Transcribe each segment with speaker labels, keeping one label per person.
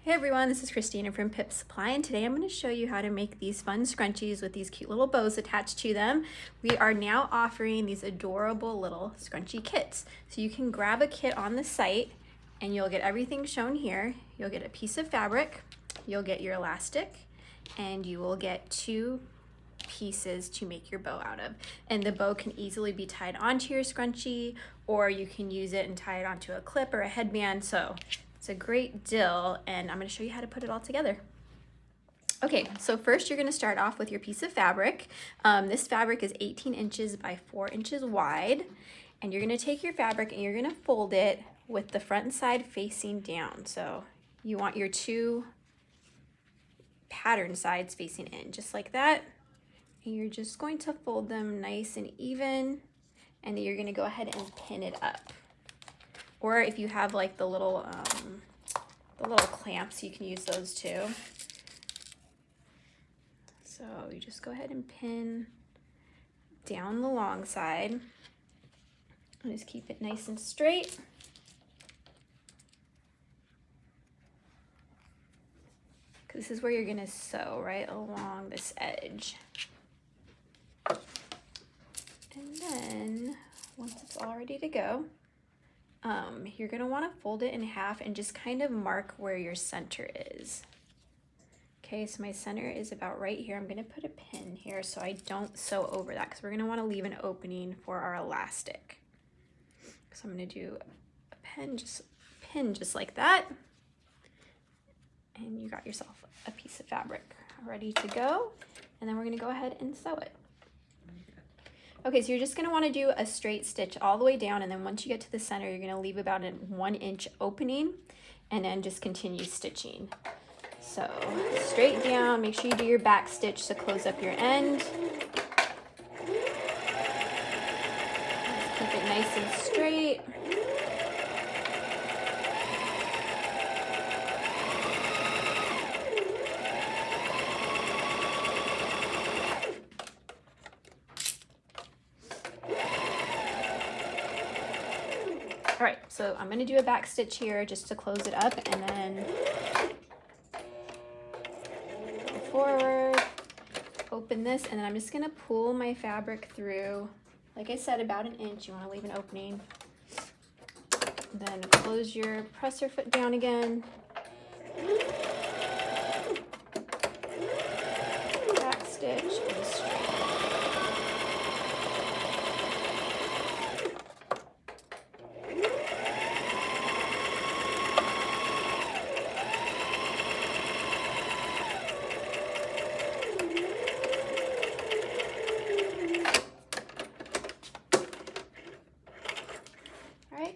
Speaker 1: Hey everyone, this is Christina from Pip Supply, and today I'm going to show you how to make these fun scrunchies with these cute little bows attached to them. We are now offering these adorable little scrunchie kits. So you can grab a kit on the site and you'll get everything shown here. You'll get a piece of fabric, you'll get your elastic, and you will get 2 pieces to make your bow out of. And the bow can easily be tied onto your scrunchie, or you can use it and tie it onto a clip or a headband. So it's a great deal, and I'm going to show you how to put it all together. Okay, so first you're going to start off with your piece of fabric. This fabric is 18 inches by 4 inches wide, and you're going to take your fabric and you're going to fold it with the front side facing down. So you want your 2 pattern sides facing in, just like that. And you're just going to fold them nice and even, and then you're going to go ahead and pin it up. Or if you have like the little clamps, you can use those too. So you just go ahead and pin down the long side and just keep it nice and straight. Because this is where you're going to sew right along this edge. And then once it's all ready to go, you're going to want to fold it in half and just kind of mark where your center is. Okay, so my center is about right here. I'm going to put a pin here so I don't sew over that, because we're going to want to leave an opening for our elastic. So I'm going to do a pin just like that. And you got yourself a piece of fabric ready to go. And then we're going to go ahead and sew it. Okay, so you're just going to want to do a straight stitch all the way down, and then once you get to the center, you're going to leave about a 1-inch opening, and then just continue stitching. So straight down, make sure you do your back stitch to close up your end. Just keep it nice and straight. All right, so I'm gonna do a back stitch here just to close it up, and then go forward, open this, and then I'm just gonna pull my fabric through, like I said, about 1 inch. You wanna leave an opening. Then close your presser foot down again. Back stitch and straight.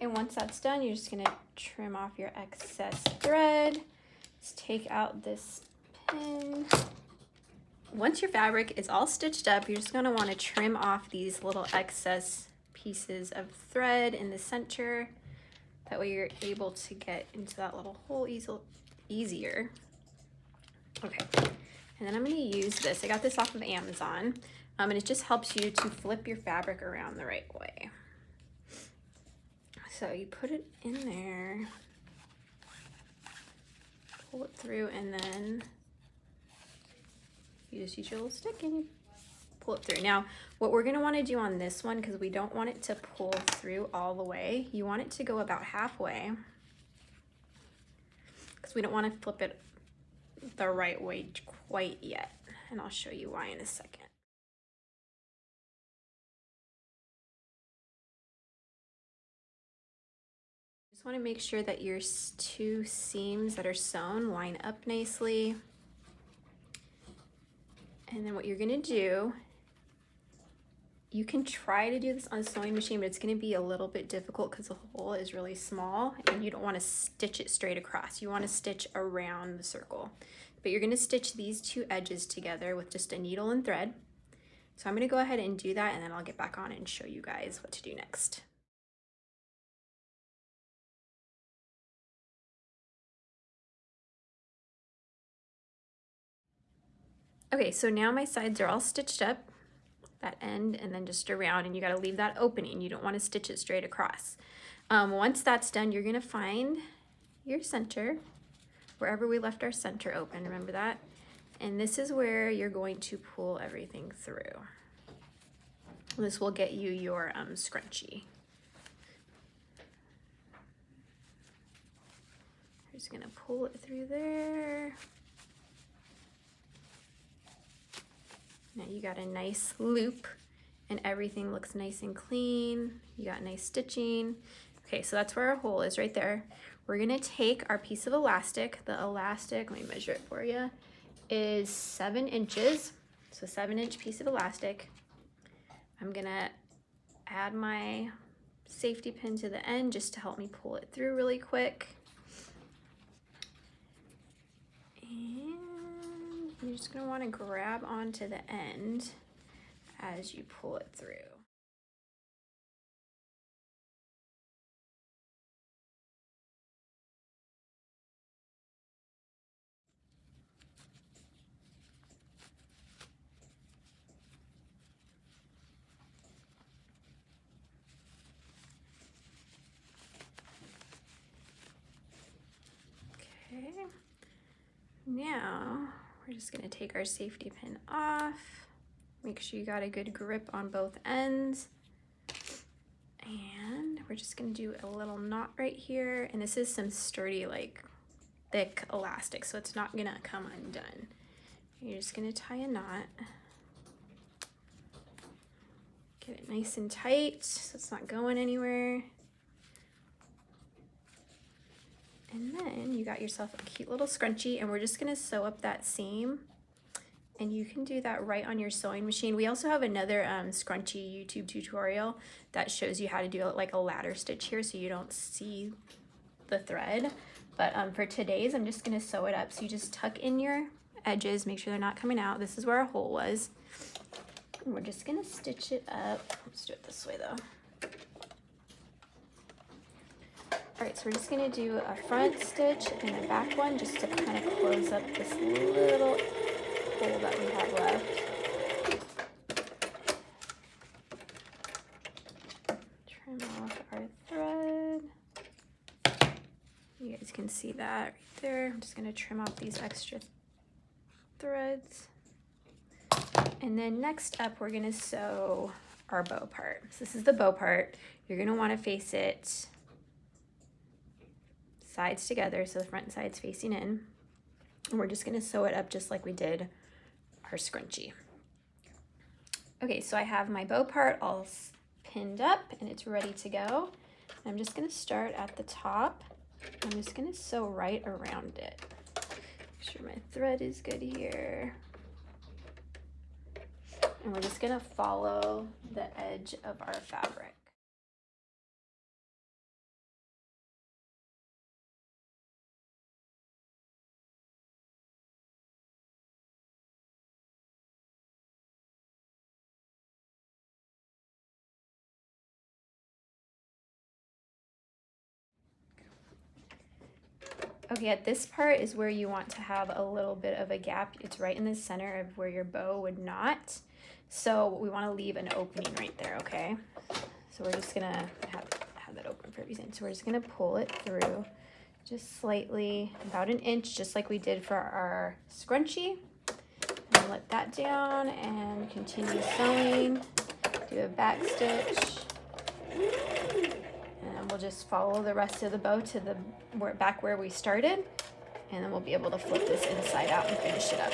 Speaker 1: And once that's done, you're just gonna trim off your excess thread. Just take out this pin. Once your fabric is all stitched up, you're just gonna wanna trim off these little excess pieces of thread in the center. That way you're able to get into that little hole easier. Okay, and then I'm gonna use this. I got this off of Amazon, and it just helps you to flip your fabric around the right way. So you put it in there, pull it through, and then you just use your little stick and you pull it through. Now, what we're gonna wanna do on this one, because we don't want it to pull through all the way, you want it to go about halfway, because we don't wanna flip it the right way quite yet. And I'll show you why in a second. Want to make sure that your 2 seams that are sewn line up nicely. And then what you're going to do, you can try to do this on a sewing machine, but it's going to be a little bit difficult because the hole is really small and you don't want to stitch it straight across. You want to stitch around the circle. But you're going to stitch these 2 edges together with just a needle and thread. So I'm going to go ahead and do that, and then I'll get back on and show you guys what to do next. Okay, so now my sides are all stitched up, that end and then just around, and you gotta leave that opening. You don't wanna stitch it straight across. Once that's done, you're gonna find your center, wherever we left our center open, remember that? And this is where you're going to pull everything through. This will get you your scrunchie. Just gonna pull it through there. Now you got a nice loop and everything looks nice and clean. You got nice stitching. Okay, so that's where our hole is right there. We're gonna take our piece of elastic. The elastic, let me measure it for you, is 7 inches. So 7-inch piece of elastic. I'm gonna add my safety pin to the end just to help me pull it through really quick. And you're just gonna wanna grab onto the end as you pull it through. Okay, now we're just gonna take our safety pin off. Make sure you got a good grip on both ends. And we're just gonna do a little knot right here. And this is some sturdy, like thick elastic, so it's not gonna come undone. You're just gonna tie a knot. Get it nice and tight so it's not going anywhere. And then you got yourself a cute little scrunchie, and we're just gonna sew up that seam. And you can do that right on your sewing machine. We also have another scrunchie YouTube tutorial that shows you how to do like a ladder stitch here so you don't see the thread. But for today's, I'm just gonna sew it up. So you just tuck in your edges, make sure they're not coming out. This is where our hole was. And we're just gonna stitch it up. Let's do it this way though. All right, so we're just gonna do a front stitch and a back one just to kind of close up this little hole that we have left. Trim off our thread. You guys can see that right there. I'm just gonna trim off these extra threads. And then next up, we're gonna sew our bow part. So this is the bow part. You're gonna wanna face it sides together, so the front side's facing in. And we're just gonna sew it up just like we did our scrunchie. Okay, so I have my bow part all pinned up and it's ready to go. I'm just gonna start at the top. I'm just gonna sew right around it. Make sure my thread is good here. And we're just gonna follow the edge of our fabric. Okay, at this part is where you want to have a little bit of a gap. It's right in the center of where your bow would knot. So we want to leave an opening right there, okay? So we're just gonna have that open for a reason. So we're just gonna pull it through just slightly, about an inch, just like we did for our scrunchie. And let that down and continue sewing. Do a back stitch. And we'll just follow the rest of the bow to the back where we started, and then we'll be able to flip this inside out and finish it up.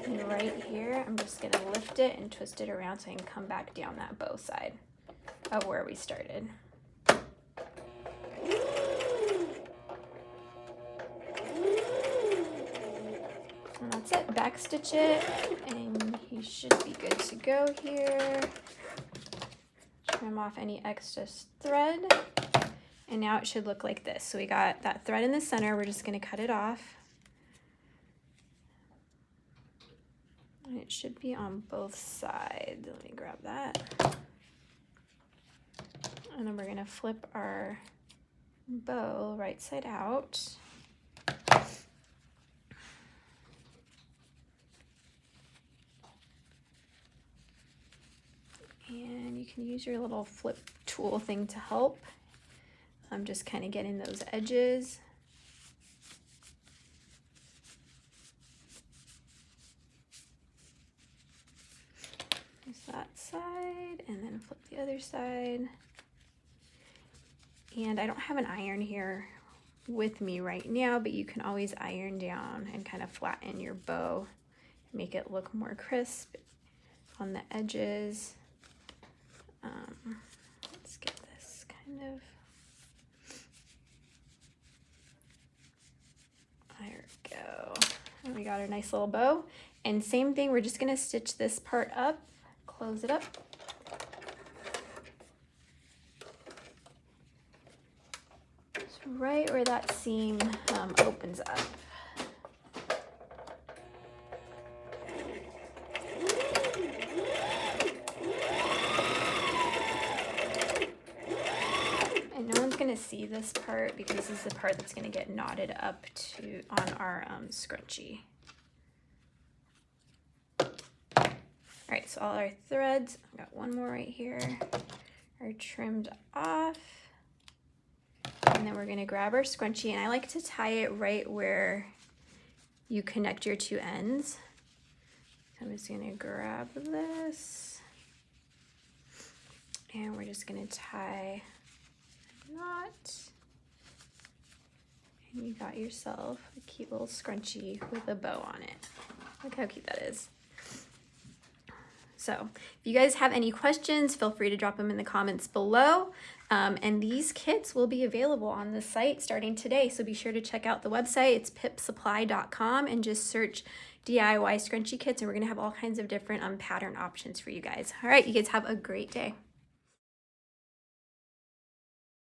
Speaker 1: And right here, I'm just gonna lift it and twist it around so I can come back down that bow side of where we started. And that's it, back stitch it, and you should be good to go here. Trim off any excess thread, and now it should look like this. So we got that thread in the center, we're just gonna cut it off. And it should be on both sides. Let me grab that. And then we're gonna flip our bow right side out. can use your little flip tool thing to help. I'm just kind of getting those edges. Use that side and then flip the other side. And I don't have an iron here with me right now, but you can always iron down and kind of flatten your bow, make it look more crisp on the edges. Let's get this kind of, there we go. And we got our nice little bow. And same thing, we're just gonna stitch this part up, close it up. So right where that seam opens up. Going to see this part because this is the part that's going to get knotted up to on our scrunchie. All right, so all our threads, I've got one more right here, are trimmed off. And then we're going to grab our scrunchie, and I like to tie it right where you connect your two ends. So I'm just going to grab this, and we're just going to tie knot, and you got yourself a cute little scrunchie with a bow on it. Look how cute that is. So if you guys have any questions, feel free to drop them in the comments below. And these kits will be available on the site starting today, so be sure to check out the website. It's pipsupply.com, and just search DIY scrunchie kits, and we're gonna have all kinds of different pattern options for you guys. All right, you guys have a great day.